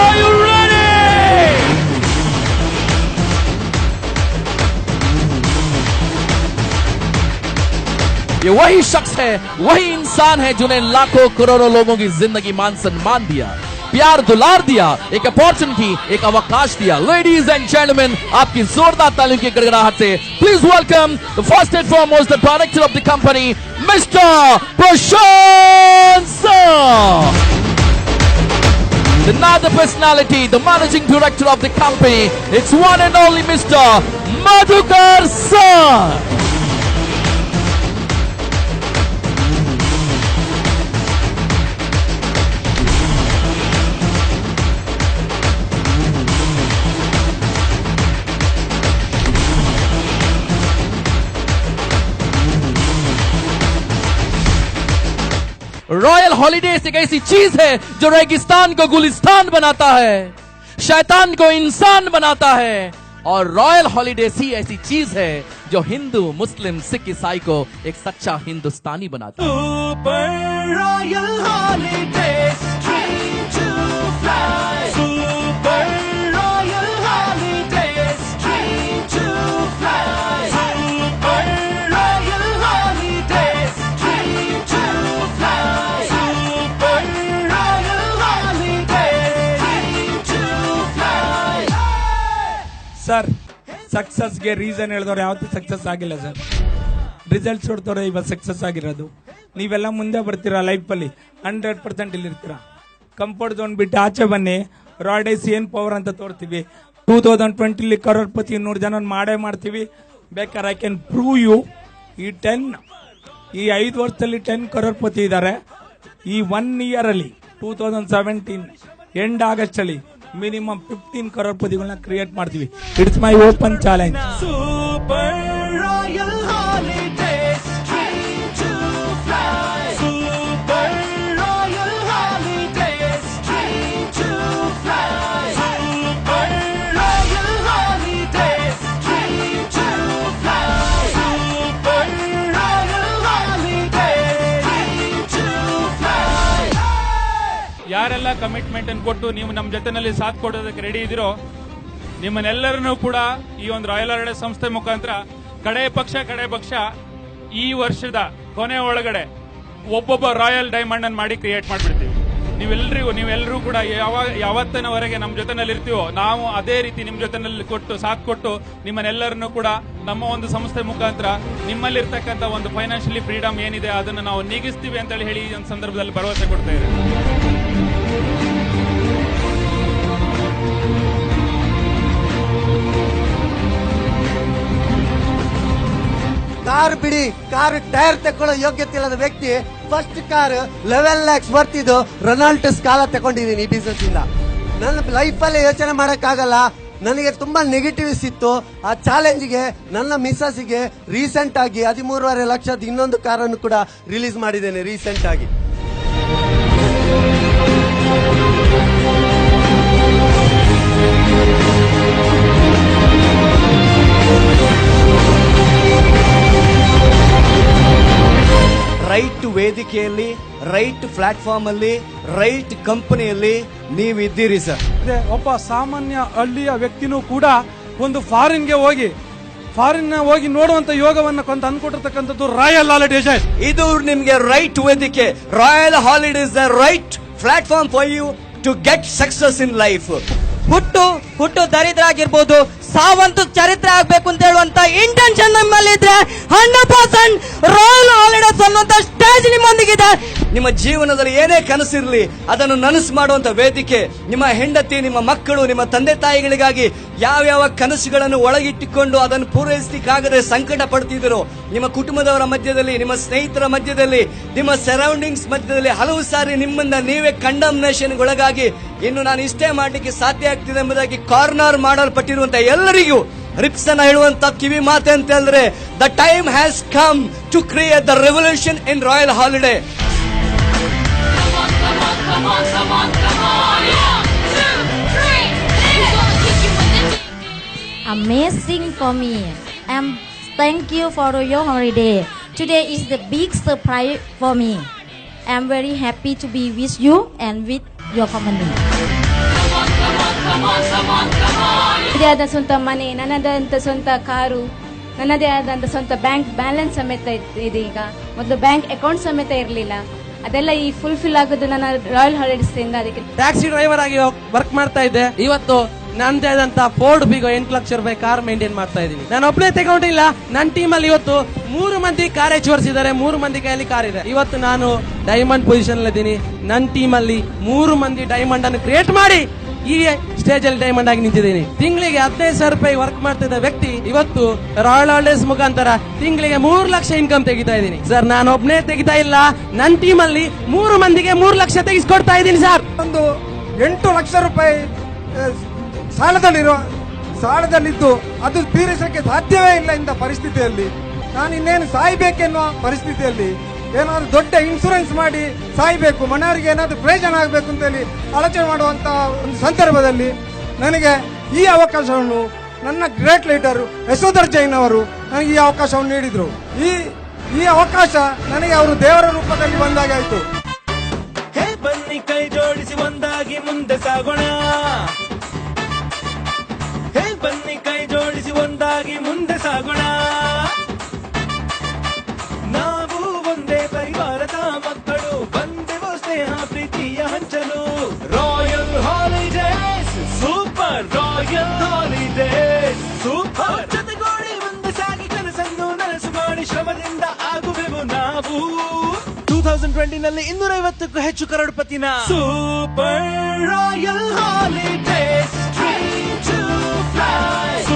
Are you ready? ये वही शख्स है, वही इंसान है जिन्हें लाखों करोड़ों लोगों की जिंदगी मान सम्मान दिया, प्यार दुलार दिया, एक अपॉर्चुनिटी, एक अवकाश दिया. लेडीज एंड जेंटलमैन, आपकी जोरदार तालियों की गड़गड़ाहट से please welcome the first and foremost the director of the company mister Prashant sir. Another personality, the managing director of the company, it's one and only Mr. Madhukar sir. Royal holidays एक ऐसी चीज है जो रेगिस्तान को गुलिस्तान बनाता है, शैतान को इंसान बनाता है, और रॉयल हॉलीडेज ही ऐसी चीज है जो हिंदू, मुस्लिम, सिख, ईसाई को एक सच्चा हिंदुस्तानी बनाता है. Super Royal Holidays, dream to fly. Super Royal Holidays, dream to fly. Super Royal Holidays, dream to fly. Super Royal Holidays, dream to fly. Sir, ಸಕ್ಸಸ್ಗೆ ರೀಸನ್ ಹೇಳಿದವ್ರು ಯಾವತ್ತೂ ಸಕ್ಸಸ್ ಆಗಿಲ್ಲ ಸರ್. ರಿಸಲ್ಟ್ಸ್ ಹೊಡ್ತವ್ರೆ ಇವತ್ತು ಸಕ್ಸಸ್ ಆಗಿರೋದು. ನೀವೆಲ್ಲ ಮುಂದೆ ಬರ್ತೀರಾ ಲೈಫಲ್ಲಿ, 100% ಇಲ್ಲಿರ್ತೀರಾ. ಕಂಫರ್ಟ್ ಝೋನ್ ಬಿಟ್ಟು ಆಚೆ ಬನ್ನಿ. ರಾಯ್ಡೇಸ್ ಏನ್ ಪವರ್ ಅಂತ ತೋರ್ತೀವಿ. 2020 ಕರೋಡ್ಪತಿ 100 ಜನ ಮಾಡೇ ಮಾಡ್ತೀವಿ. ಬೇಕಾದ್ರೆ ಐ ಕ್ಯಾನ್ ಪ್ರೂವ್ ಯು. ಈ 5 ವರ್ಷದಲ್ಲಿ 10 ಕರೋಡ್ಪತಿ ಇದ್ದಾರೆ. ಈ 1 year ಅಲ್ಲಿ 2017 ಎಂಡ್ ಆಗಸ್ಟ್ ಅಲ್ಲಿ ಮಿನಿಮಮ್ 15 ಕರೋಡ್ಪತಿಗಳನ್ನ ಕ್ರಿಯೇಟ್ ಮಾಡ್ತೀವಿ. It's my open challenge. Super Royal Holidays, dream to fly. Super Royal Holidays, dream to fly. Super Royal Holidays, dream to fly. Super Royal Holidays, dream to fly. ಯಾರೆಲ್ಲ commitment ಅನ್ನು ಕೊಟ್ಟು ನೀವು ನಮ್ಮ ಜೊತೆನಲ್ಲಿ ಸಾಥ್ ಕೊಡೋದಕ್ಕೆ ready ಇದ್ದೀರೋ, ನಿಮ್ಮನ್ನೆಲ್ಲರನ್ನೂ ಕೂಡ ಈ ಒಂದು ರಾಯಲ್ ಹಾಲಿಡೇಸ್ ಸಂಸ್ಥೆ ಮುಖಾಂತರ ಕಡೆ ಪಕ್ಷ ಈ ವರ್ಷದ ಕೊನೆ ಒಳಗಡೆ ಒಬ್ಬೊಬ್ಬ ರಾಯಲ್ ಡೈಮಂಡ್ ಅನ್ನು ಮಾಡಿ ಕ್ರಿಯೇಟ್ ಮಾಡಿಬಿಡ್ತೀವಿ. ನೀವೆಲ್ಲರೂ ಕೂಡ ಯಾವತ್ತಿನವರೆಗೆ ನಮ್ಮ ಜೊತೆನಲ್ಲಿ ಇರ್ತೀವೋ ನಾವು ಅದೇ ರೀತಿ ನಿಮ್ಮ ಜೊತೆನಲ್ಲಿ ಸಾಥ್ ಕೊಟ್ಟು ನಿಮ್ಮನ್ನೆಲ್ಲರನ್ನೂ ಕೂಡ ನಮ್ಮ ಒಂದು ಸಂಸ್ಥೆ ಮುಖಾಂತರ ನಿಮ್ಮಲ್ಲಿರ್ತಕ್ಕಂಥ ಒಂದು ಫೈನಾನ್ಷಿಯಲಿ ಫ್ರೀಡಮ್ ಏನಿದೆ ಅದನ್ನು ನಾವು ನೀಗಿಸ್ತೀವಿ ಅಂತ ಹೇಳಿ ಈ ಒಂದು ಸಂದರ್ಭದಲ್ಲಿ ಭರವಸೆ ಕೊಡ್ತಾ ಇದ್ದೀವಿ. ಕಾರ್ ಬಿಡಿ, ಕಾರ್ ಟೈರ್ ತಕೊಳ್ಳೋ ಯೋಗ್ಯತೆ ಇಲ್ಲದ ವ್ಯಕ್ತಿ ಫಸ್ಟ್ ಕಾರ್ 11 lakhs ಬರ್ತಿದ್ದು ರೊನಾಲ್ಡಸ್ ಕಾಲ ತಗೊಂಡಿದ್ದೀನಿ ಈ ಬಿಸ್ನೆಸ್ ಇಂದ. ನನ್ನ ಲೈಫಲ್ಲಿ ಯೋಚನೆ ಮಾಡಕ್ಕಾಗಲ್ಲ. ನನಗೆ ತುಂಬಾ ನೆಗೆಟಿವ್ಸ್ ಇತ್ತು. ಆ ಚಾಲೆಂಜ್ಗೆ ನನ್ನ ಮಿಸ್ಸಸ್ಗೆ ರೀಸೆಂಟ್ ಆಗಿ 13.5 ಲಕ್ಷದ ಇನ್ನೊಂದು ಕಾರನ್ನು ಕೂಡ ರಿಲೀಸ್ ಮಾಡಿದ್ದೇನೆ ರೀಸೆಂಟ್ ಆಗಿ. ರೈಟ್ ವೇದಿಕೆಯಲ್ಲಿ, ರೈಟ್ ಪ್ಲಾಟ್ಫಾರ್ಮ್ ಅಲ್ಲಿ, ರೈಟ್ ಕಂಪನಿಯಲ್ಲಿ ನೀವಿದ್ದೀರಿ ಸರ್. ಒಬ್ಬ ಸಾಮಾನ್ಯ ಹಳ್ಳಿಯ ವ್ಯಕ್ತಿನೂ ಕೂಡ ಒಂದು ಫಾರಿನ್ಗೆ ಹೋಗಿ ನೋಡುವಂತ ಯೋಗವನ್ನ ಕೊಂತ ಅಂದ್ಕೊಟ್ಟಿರ್ತಕ್ಕಂಥದ್ದು ರಾಯಲ್ ಹಾಲಿಡೇಸ್. ಇದು ನಿಮ್ಗೆ ರೈಟ್ ವೇದಿಕೆ. Royal holidays the right platform for you to get success in life. ಹುಟ್ಟು ದರಿದ್ರ ಆಗಿರ್ಬೋದು, ಸಾವಂತೂ ಚರಿತ್ರೆ ಆಗ್ಬೇಕು ಅಂತ ಹೇಳುವಂತ ಇಂಟೆನ್ಷನ್ ನಮ್ಮಲ್ಲಿದ್ರೆ 100% ರಾಯಲ್ ಹಾಲಿಡೇಸ್ ಅನ್ನುವಂತ ಸ್ಟೇಜ್ ನಿಮ್ಮೊಂದಿಗಿದೆ. ನಿಮ್ಮ ಜೀವನದಲ್ಲಿ ಏನೇ ಕನಸಿರಲಿ ಅದನ್ನು ನನಸು ಮಾಡುವಂತ ವೇದಿಕೆ. ನಿಮ್ಮ ಹೆಂಡತಿ, ನಿಮ್ಮ ಮಕ್ಕಳು, ನಿಮ್ಮ ತಂದೆ ತಾಯಿಗಳಿಗಾಗಿ ಯಾವ ಕನಸುಗಳನ್ನು ಒಳಗಿಟ್ಟುಕೊಂಡು ಅದನ್ನು ಪೂರೈಸಲಿಕ್ಕಾಗದೆ ಸಂಕಟ ಪಡ್ತಿದ್ರು, ನಿಮ್ಮ ಕುಟುಂಬದವರ ಮಧ್ಯದಲ್ಲಿ, ನಿಮ್ಮ ಸ್ನೇಹಿತರ ಮಧ್ಯದಲ್ಲಿ, ನಿಮ್ಮ ಸರೌಂಡಿಂಗ್ಸ್ ಮಧ್ಯದಲ್ಲಿ ಹಲವು ಸಾರಿ ನಿಮ್ಮಿಂದ ನೀವೇ ಕಂಡಮ್ನೇಷನ್ ಒಳಗಾಗಿ ಇನ್ನು ನಾನು ಇಷ್ಟೇ ಮಾಡಲಿಕ್ಕೆ ಸಾಧ್ಯ ಆಗ್ತಿದೆ ಎಂಬುದಾಗಿ ಕಾರ್ನರ್ ಮಾಡಲ್ಪಟ್ಟಿರುವಂತ ಎಲ್ಲರಿಗೂ ರಿಪ್ಸ್ ಅನ್ನ ಹೇಳುವಂತ ಕಿವಿ ಮಾತೆ ಅಂತ ಹೇಳಿದ್ರೆ, the time has come to create the revolution in royal holiday. Amazing for me. Thank you for your holiday. Today is the big surprise for me. I'm very happy to be with you and with your company. ನನ್ನದೇ ಆದ ಸ್ವಂತ ಮನೆ, ನನ್ನದಂತ ಸ್ವಂತ car, ನನ್ನದೇ ಆದಂತ ಸ್ವಂತ bank balance ಸಮೇತ ಇದೆ. ಈಗ ಮೊದಲು ಬ್ಯಾಂಕ್ ಅಕೌಂಟ್ ಸಮೇತ ಇರಲಿಲ್ಲ. ಅದೆಲ್ಲ ಈ ಫುಲ್ಫಿಲ್ ಆಗೋದು ನನ್ನ ರಾಯಲ್ ಹಾಲಿಡೇಸ್ ಇಂದ. ಅದಕ್ಕೆ ಟ್ಯಾಕ್ಸಿ ಡ್ರೈವರ್ ಆಗಿ ವರ್ಕ್ ಮಾಡ್ತಾ ಇದ್ದೆ. ಇವತ್ತು ನಂದೇ ಆದಂತ ಫೋರ್ಡ್ ಬಿಗೋ 8 ಲಕ್ಷ ರೂಪಾಯಿ ಕಾರ್ ಮೇಂಟೈನ್ ಮಾಡ್ತಾ ಇದ್ದೀನಿ. ನಾನು ಒಬ್ಬನೇ ತಗೊಂಡಿಲ್ಲ, ನನ್ನ ಟೀಮ್ ಅಲ್ಲಿ ಇವತ್ತು 3 ಮಂದಿ ಕಾರ್ ಹೆಚ್ಚುವರಿಸಿದ್ದಾರೆ, 3 ಮಂದಿ ಕೈಯಲ್ಲಿ ಕಾರ್ ಇದೆ. ಇವತ್ತು ನಾನು ಡೈಮಂಡ್ ಪೊಸಿಷನ್ ಅಲ್ಲಿ ಇದ್ದೀನಿ. ನನ್ನ ಟೀಮ್ ಅಲ್ಲಿ 3 ಮಂದಿ ಡೈಮಂಡ್ ಅನ್ನು ಕ್ರಿಯೇಟ್ ಮಾಡಿ ಈ ಸ್ಟೇಜ್ ಅಲ್ಲಿ ಡೈಮಂಡ್ ಆಗಿ ನಿಂತಿದ್ದೀನಿ. ತಿಂಗಳಿಗೆ 15,000 ರೂಪಾಯಿ ವರ್ಕ್ ಮಾಡ್ತಿದ್ದ ವ್ಯಕ್ತಿ ಇವತ್ತು ರಾಯಲ್ ಹಾಲಿಡೇಸ್ ಮುಖಾಂತರ ತಿಂಗಳಿಗೆ 3 ಲಕ್ಷ ಇನ್ಕಮ್ ತೆಗಿತಾ ಇದ್ದೀನಿ. ಸರ್, ನಾನು ಒಬ್ನೇ ತೆಗಿತಾ ಇಲ್ಲ, ನನ್ನ ಟೀಮ್ ಅಲ್ಲಿ 3 ಮಂದಿಗೆ 3 ಲಕ್ಷ ತೆಗಿಸ್ಕೊಡ್ತಾ ಇದ್ದೀನಿ ಸರ್. ಒಂದು 8 ಲಕ್ಷ ರೂಪಾಯಿ ಸಾಲದಲ್ಲಿದ್ದು ಅದು ತೀರಿಸಕ್ಕೆ ಸಾಧ್ಯವೇ ಇಲ್ಲ ಇಂಥ ಪರಿಸ್ಥಿತಿಯಲ್ಲಿ. ನಾನು ಇನ್ನೇನು ಸಾಯ್ಬೇಕೆನ್ನುವ ಪರಿಸ್ಥಿತಿಯಲ್ಲಿ ಏನಾದ್ರು ದೊಡ್ಡ ಇನ್ಸೂರೆನ್ಸ್ ಮಾಡಿ ಸಾಯ್ಬೇಕು, ಮನೆಯವರಿಗೆ ಏನಾದ್ರು ಪ್ರಯೋಜನ ಆಗಬೇಕು ಅಂತ ಹೇಳಿ ಆಲೋಚನೆ ಮಾಡುವಂತ ಒಂದು ಸಂದರ್ಭದಲ್ಲಿ ನನಗೆ ಈ ಅವಕಾಶವನ್ನು ನನ್ನ ಗ್ರೇಟ್ ಲೀಡರ್ ಯಶೋಧರ್ ಜೈನ್ ಅವರು ನನಗೆ ಈ ಅವಕಾಶವನ್ನು ನೀಡಿದ್ರು. ಈ ಅವಕಾಶ ನನಗೆ ಅವರು ದೇವರ ರೂಪದಲ್ಲಿ ಬಂದಾಗಾಯ್ತು. ಹೇ ಬನ್ನಿ ಕೈ ಜೋಡಿಸಿ ಒಂದಾಗಿ ಮುಂದೆ ಸಾಗೋಣ. ಹೇ ಬನ್ನಿ ಕೈ ಜೋಡಿಸಿ ಒಂದಾಗಿ ಮುಂದೆ ಸಾಗೋಣ. ನಾವು ಒಂದೇ ಪರಿವಾರದ ಮಕ್ಕಳು, ಬಂದೆವು ಸ್ನೇಹ ಪ್ರೀತಿಯ ಹಂಚಲು. Royal holidays super, royal holidays super. ಜೊತೆಗೂಡಿ ಮುಂದೆ ಸಾಗಿ ಕನಸನ್ನು ನನಸು ಮಾಡಿ ಶ್ರಮದಿಂದ ಆಗುವೆವು ನಾವು. 2020 ನಲ್ಲಿ 250ಕ್ಕೂ ಹೆಚ್ಚು ಕರೋಡ್ಪತಿನ super royal holidays dream to fly.